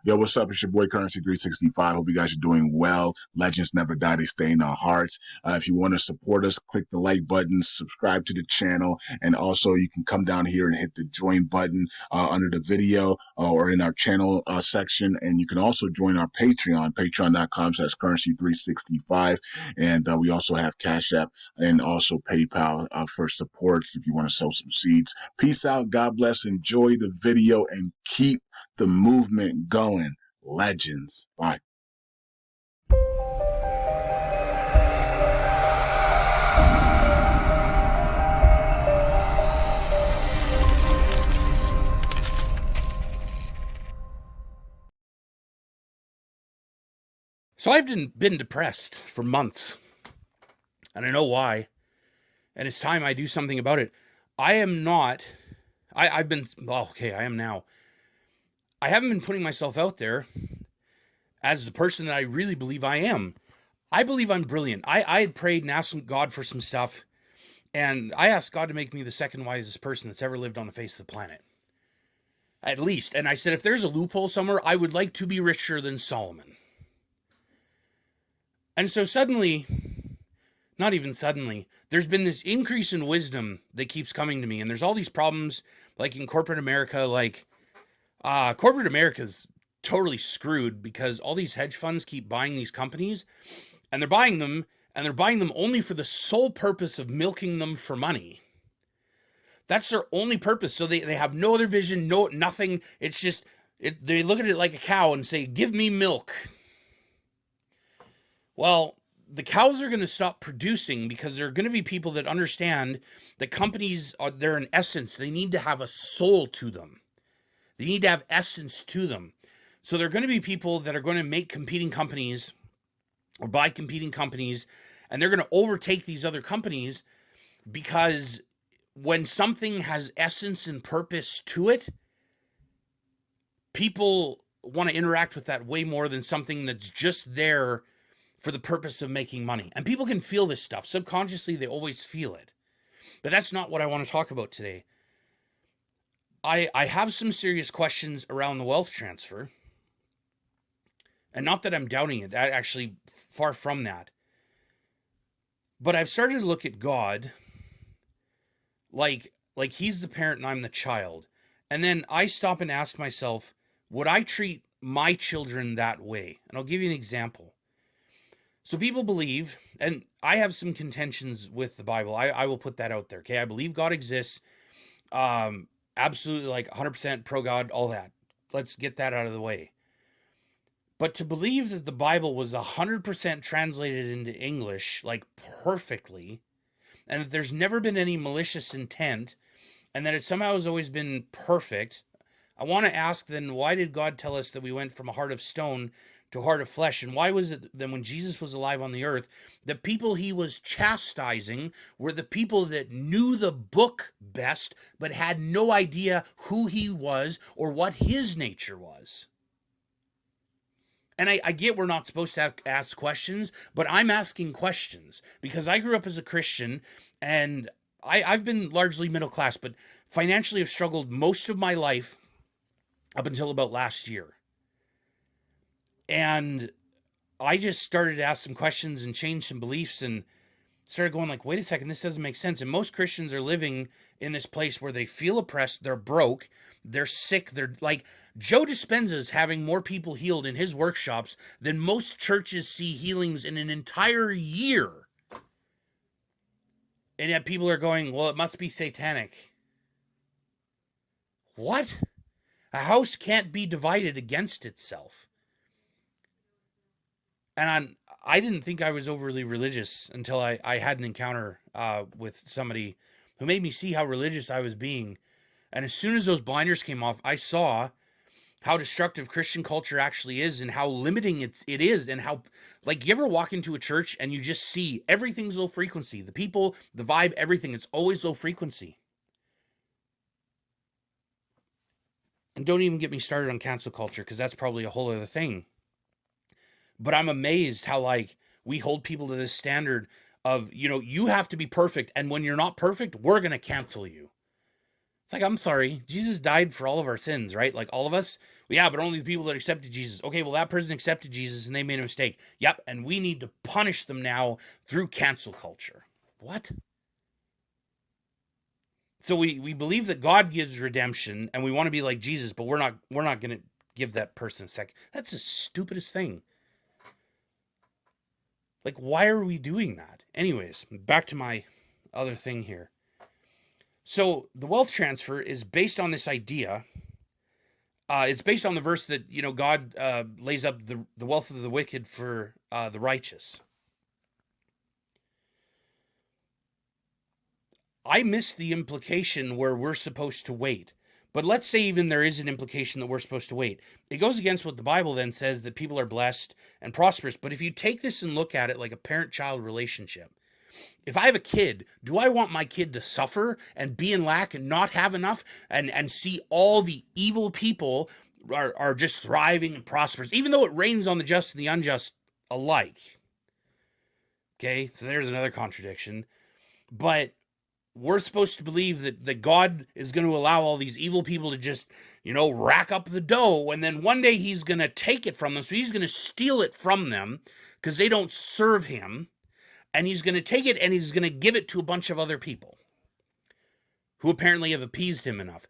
Yo, what's up? It's your boy Currency 365. Hope you guys are doing well. Legends never die, they stay in our hearts. If you want to support us, click the like button, subscribe to the channel, and also you can come down here and hit the join button under the video or in our channel section. And you can also join our Patreon, patreon.com/currency365. And we also have Cash App and also PayPal for support if you want to sow some seeds. Peace out. God bless. Enjoy the video and keep the movement going. Legends. Bye. So I've been depressed for months, and I know why, and it's time I do something about it. I am not, I've been, well, okay, I am now. I haven't been putting myself out there as the person that I really believe I am. I believe I'm brilliant. I had prayed and asked God for some stuff, and I asked God to make me the second wisest person that's ever lived on the face of the planet. At least. And I said, if there's a loophole somewhere, I would like to be richer than Solomon. And so suddenly, not even suddenly, there's been this increase in wisdom that keeps coming to me. And there's all these problems, like in corporate America, corporate America's totally screwed because all these hedge funds keep buying these companies, and they're buying them only for the sole purpose of milking them for money. That's their only purpose. So they have no other vision, nothing. It's just, they look at it like a cow and say, give me milk. Well, the cows are going to stop producing because there are going to be people that understand that companies they're an essence. They need to have a soul to them. They need to have essence to them. So there are going to be people that are going to make competing companies or buy competing companies, and they're going to overtake these other companies because when something has essence and purpose to it, people want to interact with that way more than something that's just there for the purpose of making money. And people can feel this stuff. Subconsciously, they always feel it. But that's not what I want to talk about today. I have some serious questions around the wealth transfer. And not that I'm doubting it. Actually, far from that. But I've started to look at God like he's the parent and I'm the child. And then I stop and ask myself, would I treat my children that way? And I'll give you an example. So people believe, and I have some contentions with the Bible. I will put that out there. Okay. I believe God exists. Absolutely, like 100% pro God, all that. Let's get that out of the way. But to believe that the Bible was 100% translated into English, like perfectly, and that there's never been any malicious intent, and that it somehow has always been perfect, I want to ask then, why did God tell us that we went from a heart of stone to a heart of flesh? And why was it then when Jesus was alive on the earth, the people he was chastising were the people that knew the book best, but had no idea who he was or what his nature was? And I get we're not supposed to ask questions, but I'm asking questions because I grew up as a Christian, and I've been largely middle class, but financially have struggled most of my life up until about last year. And I just started to ask some questions and change some beliefs and started going like, wait a second, this doesn't make sense. And most Christians are living in this place where they feel oppressed, they're broke, they're sick, they're like, Joe Dispenza's having more people healed in his workshops than most churches see healings in an entire year. And yet people are going, well, it must be satanic. What? A house can't be divided against itself. And I didn't think I was overly religious until I had an encounter with somebody who made me see how religious I was being. And as soon as those blinders came off, I saw how destructive Christian culture actually is and how limiting it is, and how, like, you ever walk into a church and you just see everything's low frequency. The people, the vibe, everything, it's always low frequency. And don't even get me started on cancel culture, because that's probably a whole other thing. But I'm amazed how, like, we hold people to this standard of, you have to be perfect. And when you're not perfect, we're going to cancel you. It's like, I'm sorry, Jesus died for all of our sins, right? Like all of us. Yeah, but only the people that accepted Jesus. Okay, well, that person accepted Jesus and they made a mistake. Yep, and we need to punish them now through cancel culture. What? So we believe that God gives redemption and we want to be like Jesus, but we're not going to give that person a second. That's the stupidest thing. Like, why are we doing that? Anyways, back to my other thing here. So the wealth transfer is based on this idea. It's based on the verse that, God lays up the wealth of the wicked for the righteous. I missed the implication where we're supposed to wait. But let's say even there is an implication that we're supposed to wait. It goes against what the Bible then says, that people are blessed and prosperous. But if you take this and look at it like a parent-child relationship, if I have a kid, do I want my kid to suffer and be in lack and not have enough and see all the evil people are just thriving and prosperous, even though it rains on the just and the unjust alike? Okay, so there's another contradiction. But we're supposed to believe that God is going to allow all these evil people to just, rack up the dough. And then one day he's going to take it from them. So he's going to steal it from them because they don't serve him. And he's going to take it and he's going to give it to a bunch of other people who apparently have appeased him enough.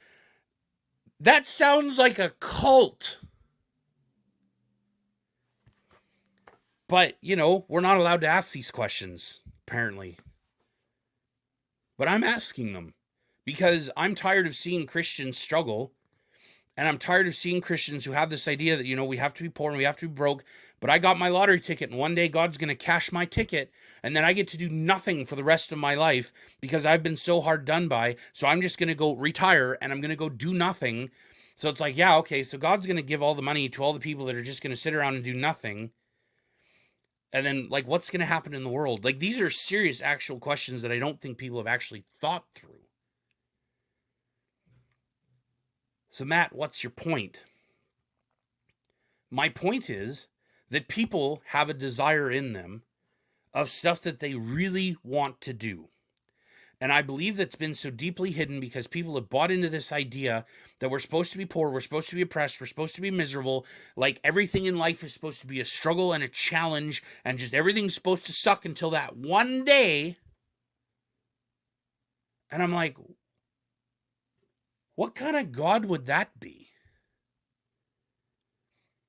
That sounds like a cult. But, we're not allowed to ask these questions, apparently. But I'm asking them because I'm tired of seeing Christians struggle. And I'm tired of seeing Christians who have this idea that, we have to be poor and we have to be broke. But I got my lottery ticket and one day God's going to cash my ticket. And then I get to do nothing for the rest of my life because I've been so hard done by. So I'm just going to go retire and I'm going to go do nothing. So it's like, yeah, okay. So God's going to give all the money to all the people that are just going to sit around and do nothing. And then, like, what's going to happen in the world? Like, these are serious, actual questions that I don't think people have actually thought through. So, Matt, what's your point? My point is that people have a desire in them of stuff that they really want to do. And I believe that's been so deeply hidden because people have bought into this idea that we're supposed to be poor, we're supposed to be oppressed, we're supposed to be miserable, like everything in life is supposed to be a struggle and a challenge, and just everything's supposed to suck until that one day. And I'm like, what kind of God would that be?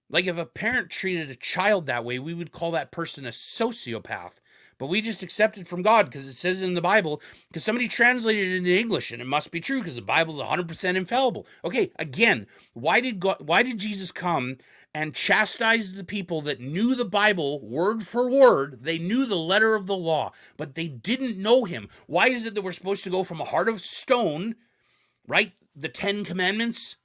Like if a parent treated a child that way, we would call that person a sociopath. But we just accept it from God because it says it in the Bible, because somebody translated it into English, and it must be true because the Bible is 100% infallible. Okay, again, why did Jesus come and chastise the people that knew the Bible word for word? They knew the letter of the law, but they didn't know him. Why is it that we're supposed to go from a heart of stone, right, the 10 Commandments,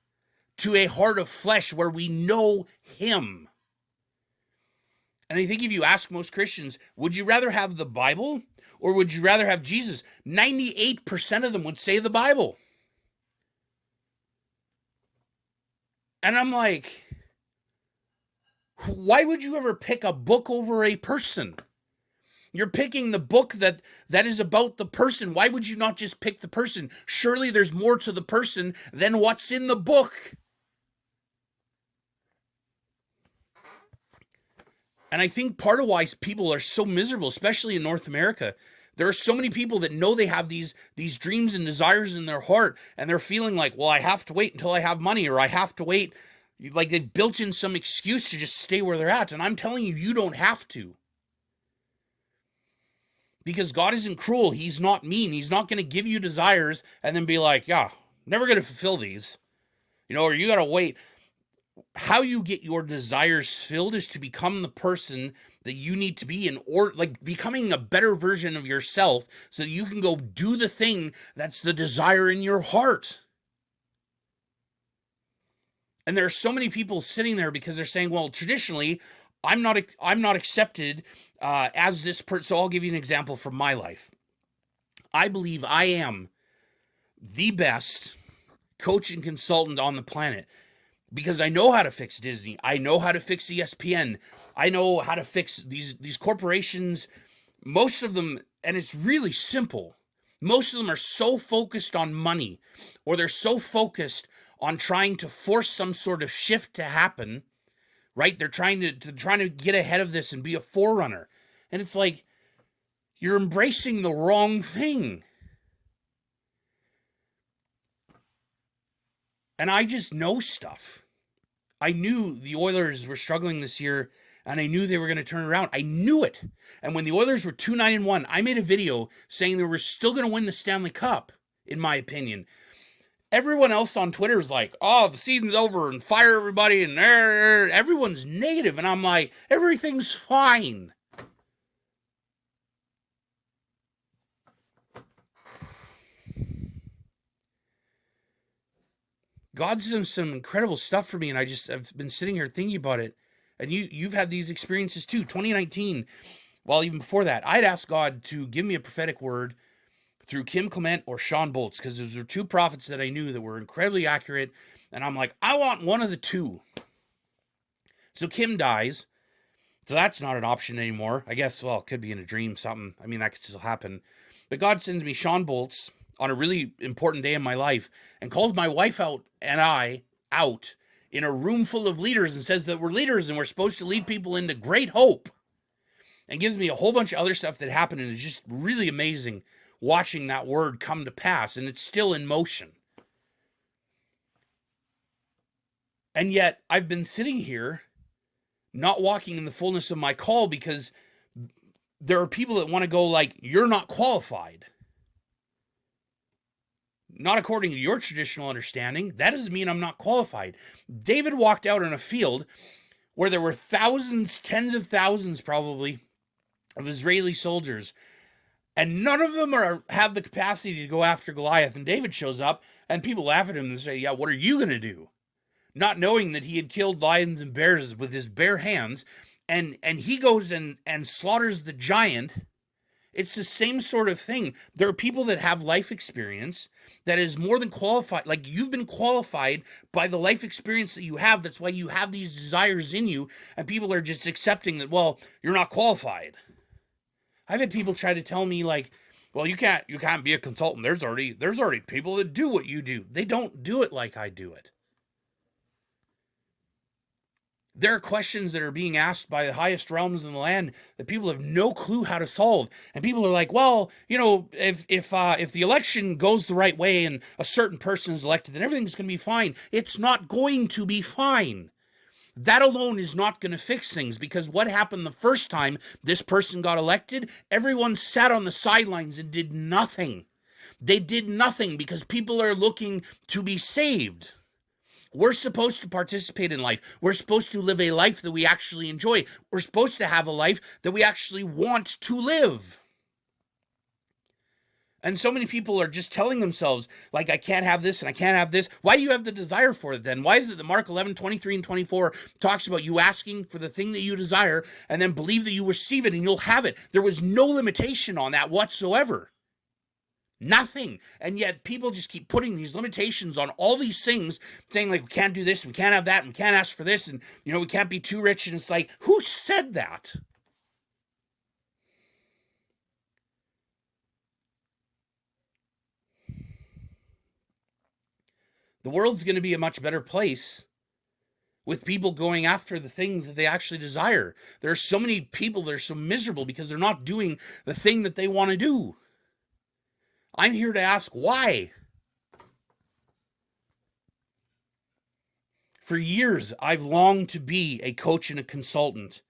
to a heart of flesh where we know him? And I think if you ask most Christians, would you rather have the Bible or would you rather have Jesus? 98% of them would say the Bible. And I'm like, why would you ever pick a book over a person? You're picking the book that is about the person. Why would you not just pick the person? Surely there's more to the person than what's in the book. And I think part of why people are so miserable, especially in North America, there are so many people that know they have these dreams and desires in their heart, and they're feeling like, well, I have to wait until I have money, or I have to wait. Like they've built in some excuse to just stay where they're at. And I'm telling you, you don't have to. Because God isn't cruel. He's not mean. He's not going to give you desires and then be like, yeah, never going to fulfill these. Or you got to wait. How you get your desires filled is to become the person that you need to be or like becoming a better version of yourself so that you can go do the thing that's the desire in your heart. And there are so many people sitting there because they're saying, well, traditionally, I'm not accepted as this person. So I'll give you an example from my life. I believe I am the best coach and consultant on the planet. Because I know how to fix Disney. I know how to fix ESPN. I know how to fix these corporations, most of them, and it's really simple. Most of them are so focused on money, or they're so focused on trying to force some sort of shift to happen, right? They're trying to get ahead of this and be a forerunner. And it's like, you're embracing the wrong thing. And I just know stuff. I knew the Oilers were struggling this year, and I knew they were going to turn around. I knew it. And when the Oilers were 2-9-1, I made a video saying they were still going to win the Stanley Cup, in my opinion. Everyone else on Twitter is like, oh, the season's over and fire everybody, and everyone's negative. And I'm like, everything's fine. God's done some incredible stuff for me, and I've been sitting here thinking about it. And you've had these experiences too. 2019, well, even before that, I'd asked God to give me a prophetic word through Kim Clement or Sean Boltz, because those are two prophets that I knew that were incredibly accurate. And I'm like, I want one of the two. So Kim dies. So that's not an option anymore. I guess, well, it could be in a dream, something. I mean, that could still happen. But God sends me Sean Boltz on a really important day in my life and calls my wife out and I out in a room full of leaders and says that we're leaders and we're supposed to lead people into great hope, and gives me a whole bunch of other stuff that happened. And it's just really amazing watching that word come to pass, and it's still in motion. And yet I've been sitting here not walking in the fullness of my call because there are people that want to go like, you're not qualified. Not according to your traditional understanding. That doesn't mean I'm not qualified. David walked out in a field where there were thousands, tens of thousands probably, of Israeli soldiers, and none of them have the capacity to go after Goliath. And David shows up, and people laugh at him and say, yeah, what are you going to do? Not knowing that he had killed lions and bears with his bare hands, and he goes and slaughters the giant. It's the same sort of thing. There are people that have life experience that is more than qualified. Like, you've been qualified by the life experience that you have. That's why you have these desires in you, and people are just accepting that, well, you're not qualified. I've had people try to tell me like, well, you can't be a consultant. There's already people that do what you do. They don't do it like I do it. There are questions that are being asked by the highest realms in the land that people have no clue how to solve. And people are like, well, you know, if the election goes the right way and a certain person is elected, then everything's going to be fine. It's not going to be fine. That alone is not going to fix things, because what happened the first time this person got elected, everyone sat on the sidelines and did nothing. They did nothing because people are looking to be saved. We're supposed to participate in life. We're supposed to live a life that we actually enjoy. We're supposed to have a life that we actually want to live. And so many people are just telling themselves, like, I can't have this and I can't have this. Why do you have the desire for it then? Why is it that Mark 11:23 and 24 talks about you asking for the thing that you desire and then believe that you receive it and you'll have it? There was no limitation on that whatsoever. Nothing. And yet people just keep putting these limitations on all these things, saying like, we can't do this, we can't have that, and we can't ask for this, and you know, we can't be too rich. And it's like, who said that? The world's going to be a much better place with people going after the things that they actually desire. There are so many people that are so miserable because they're not doing the thing that they want to do. I'm here to ask why. For years, I've longed to be a coach and a consultant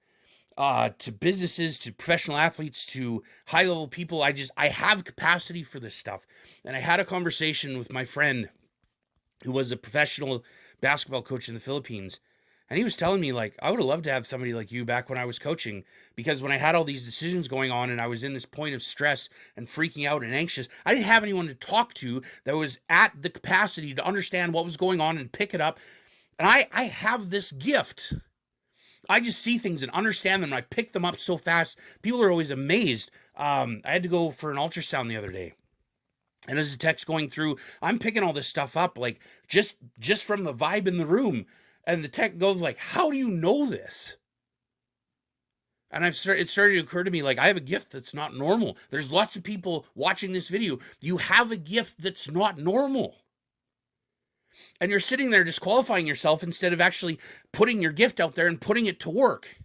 to businesses, to professional athletes, to high-level people. I have capacity for this stuff. And I had a conversation with my friend who was a professional basketball coach in the Philippines. And he was telling me, like, I would have loved to have somebody like you back when I was coaching, because when I had all these decisions going on and I was in this point of stress and freaking out and anxious, I didn't have anyone to talk to that was at the capacity to understand what was going on and pick it up. And I have this gift. I just see things and understand them, and I pick them up so fast. People are always amazed. I had to go for an ultrasound the other day. And as the tech's going through, I'm picking all this stuff up, like just from the vibe in the room. And the tech goes like, how do you know this? And it started to occur to me, like, I have a gift that's not normal. There's lots of people watching this video. You have a gift that's not normal. And you're sitting there disqualifying yourself instead of actually putting your gift out there and putting it to work.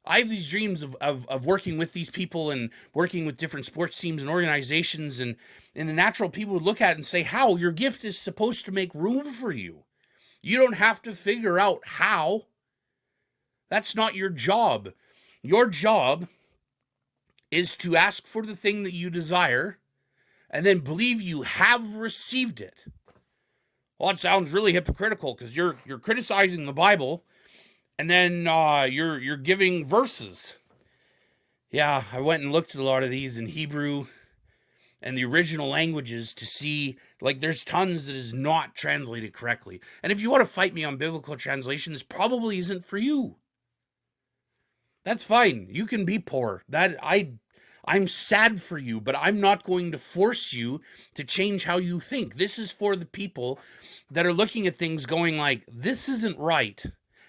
I have these dreams of working with these people and working with different sports teams and organizations. And the natural people would look at it and say, how? Your gift is supposed to make room for you. You don't have to figure out how. That's not your job. Your job is to ask for the thing that you desire and then believe you have received it. Well, it sounds really hypocritical because you're criticizing the Bible and then you're giving verses. Yeah, I went and looked at a lot of these in Hebrew and the original languages to see, like, there's tons that is not translated correctly. And if you want to fight me on biblical translation, this probably isn't for you. That's fine. You can be poor. I'm sad for you, but I'm not going to force you to change how you think. This is for the people that are looking at things going like, this isn't right.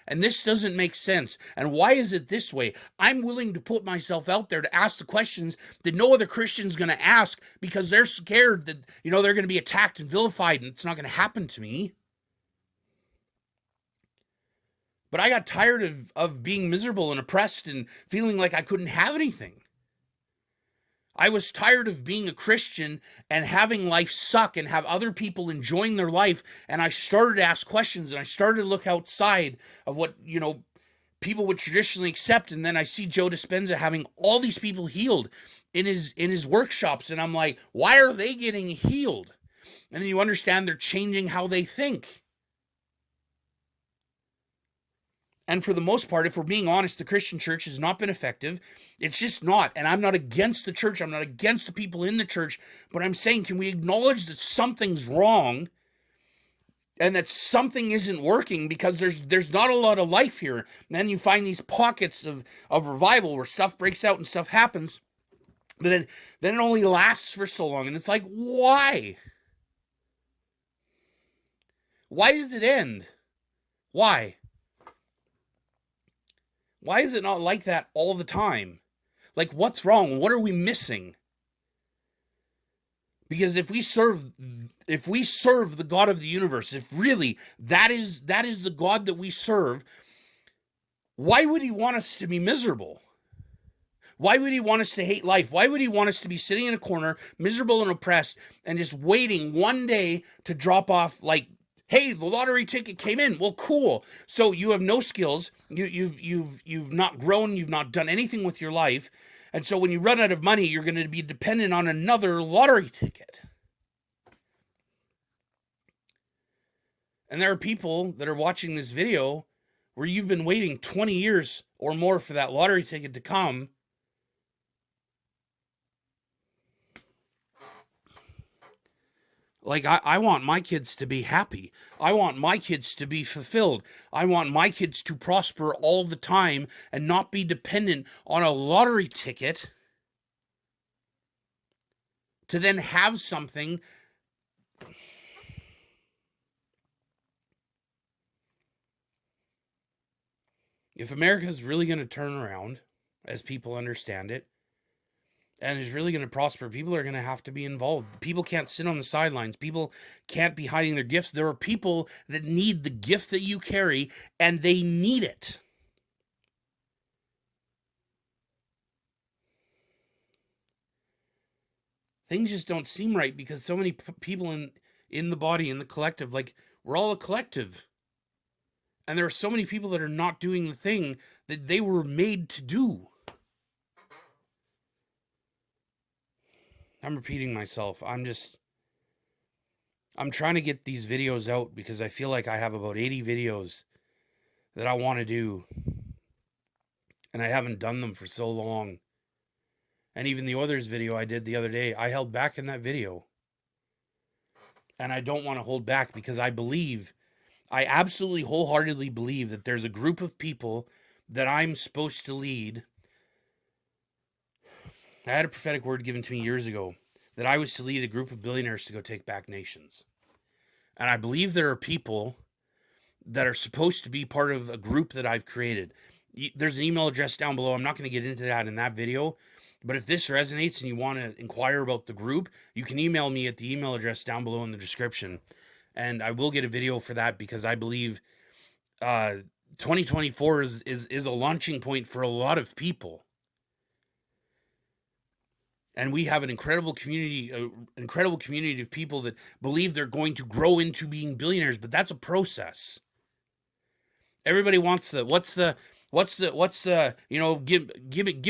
And this doesn't make sense. And why is it this way? I'm willing to put myself out there to ask the questions that no other Christian's going to ask because they're scared that, they're going to be attacked and vilified and it's not going to happen to me. But I got tired of being miserable and oppressed and feeling like I couldn't have anything. I was tired of being a Christian and having life suck and have other people enjoying their life. And I started to ask questions and I started to look outside of what, people would traditionally accept. And then I see Joe Dispenza having all these people healed in his workshops. And I'm like, why are they getting healed? And then you understand they're changing how they think. And for the most part, if we're being honest, the Christian church has not been effective. It's just not. And I'm not against the church. I'm not against the people in the church. But I'm saying, can we acknowledge that something's wrong and that something isn't working because there's not a lot of life here. And then you find these pockets of revival where stuff breaks out and stuff happens. But then it only lasts for so long. And it's like, why? Why does it end? Why? Why is it not like that all the time? Like, what's wrong? What are we missing? Because if we serve the God of the universe, if really that is the God that we serve, why would he want us to be miserable? Why would he want us to hate life? Why would he want us to be sitting in a corner, miserable and oppressed, and just waiting one day to drop off, like, hey, the lottery ticket came in. Well, cool. So you have no skills. You've not grown. You've not done anything with your life. And so when you run out of money, you're going to be dependent on another lottery ticket. And there are people that are watching this video where you've been waiting 20 years or more for that lottery ticket to come. Like, I want my kids to be happy. I want my kids to be fulfilled. I want my kids to prosper all the time and not be dependent on a lottery ticket to then have something. If America is really going to turn around, as people understand it, and is really going to prosper, people are going to have to be involved. People can't sit on the sidelines. People can't be hiding their gifts. There are people that need the gift that you carry, and they need it. Things just don't seem right because so many people in the body, in the collective, like, we're all a collective. And there are so many people that are not doing the thing that they were made to do. I'm repeating myself. I'm trying to get these videos out because I feel like I have about 80 videos that I want to do. And I haven't done them for so long. And even the others video I did the other day, I held back in that video. And I don't want to hold back because I absolutely wholeheartedly believe that there's a group of people that I'm supposed to lead. I had a prophetic word given to me years ago that I was to lead a group of billionaires to go take back nations. And I believe there are people that are supposed to be part of a group that I've created. there's an email address down below. I'm not going to get into that in that video, but if this resonates and you want to inquire about the group, you can email me at the email address down below in the description, and I will get a video for that, because I believe 2024 is a launching point for a lot of people. And we have an incredible community of people that believe they're going to grow into being billionaires, but that's a process. Everybody wants what's the give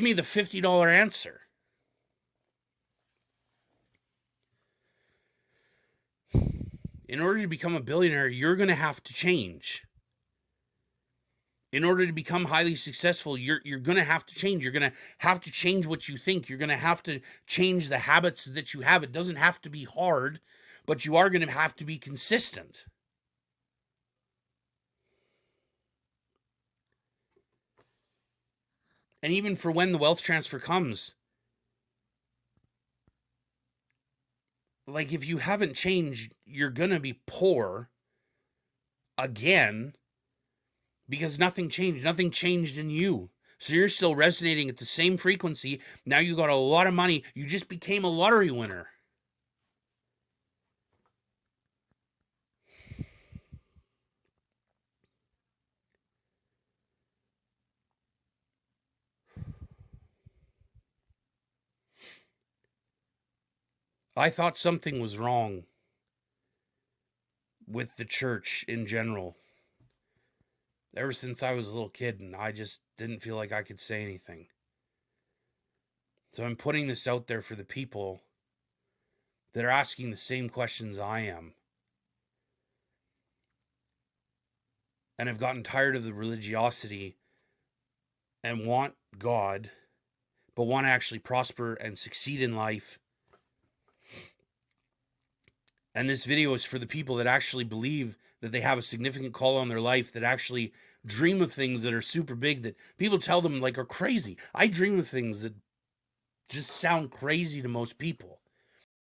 me the $50 answer. In order to become a billionaire, you're going to have to change. In order to become highly successful, you're going to have to change. You're going to have to change what you think. You're going to have to change the habits that you have. It doesn't have to be hard, but you are going to have to be consistent. And even for when the wealth transfer comes, like, if you haven't changed, you're going to be poor again, because nothing changed. Nothing changed in you. So you're still resonating at the same frequency. Now you got a lot of money. You just became a lottery winner. I thought something was wrong with the church in general ever since I was a little kid, and I just didn't feel like I could say anything. So I'm putting this out there for the people that are asking the same questions I am, and have gotten tired of the religiosity and want God, but want to actually prosper and succeed in life. And this video is for the people that actually believe that they have a significant call on their life, that actually dream of things that are super big, that people tell them like are crazy. I dream of things that just sound crazy to most people.